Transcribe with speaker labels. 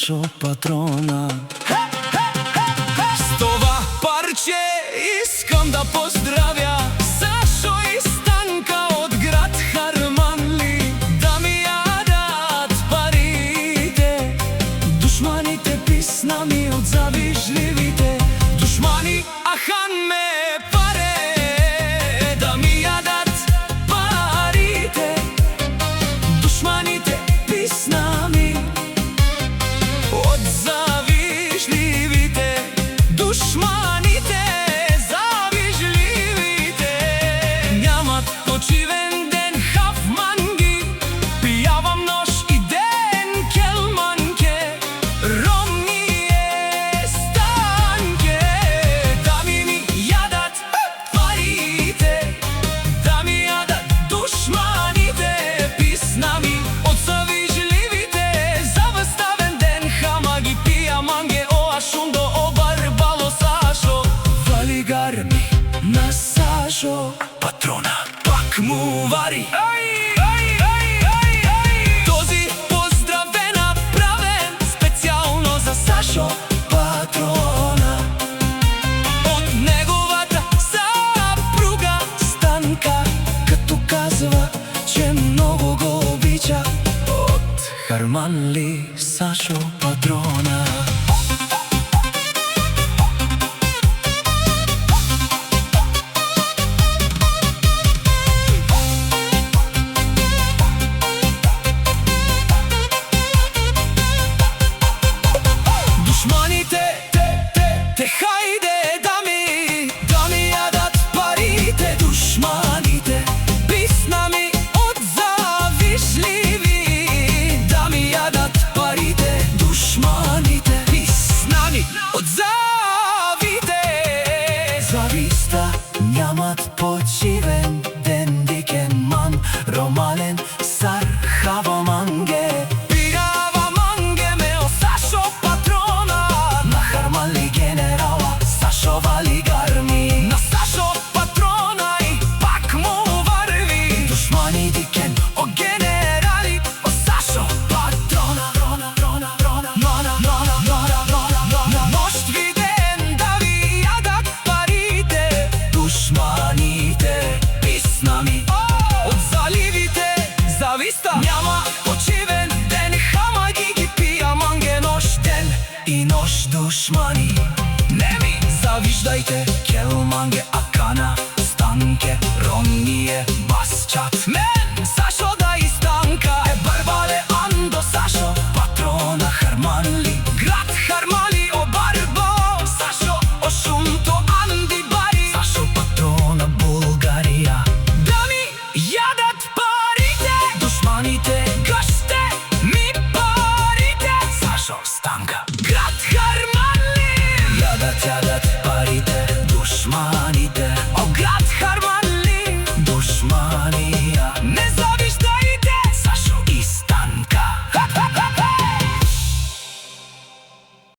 Speaker 1: Сашо Патрона.
Speaker 2: С това парче искам да поздравя Сашо и Станка от град Харманли. Да ми ядат парите душманите, писна ми от завижливите душмани. Ахан ме паре, да ми ядат парите душманите, писна ми от завижливите душманите, завижливите. Нямат почивен ден хавманги, пиявам нощ и ден келманке, ромние станке. Да ми ядат парите, да ми ядат душманите, писна ми от завижливите. За възставен ден хамаги пия манге, о ашундо, о барбало Сашо. Вали гарми на Сашо Патрона, пак му вари. Този поздрав е направен специално за Сашо Патрона от неговата съпруга Станка, като казва, че много го обича. От Харманли Сашо Патрона. Душманите, те хайде да ми ядат парите душманите, писна ми от завижливи. Да ми ядат парите душманите, писна ми от завите. Зависта нямат почивен ден, дикен ман ромален сар хава манге. Пирава манге ме о Сашо Патрона, на Харманли генерала Сашо вали гарми. На Сашо Патрона и пак му върви душмани дикен о генерали, о Сашо Патрона. Нощ ви ден да ви ядат парите душманите, писна ми от заливите. Зависта няма почивен ден, хамаги ги пия манге нощ ден и нощ душмани. Не ми завиждайте келманге, акана Станке, ромние басчат. Мен Сашо да и Станка е барбале андо Сашо Патрона Харманли, град Харманли о барбо Сашо о шумто анди бари. Сашо Патрона България. Да ми ядат парите душманите, гъще ми парите. Сашо Станка, град Харманли. Ядат парите душманите,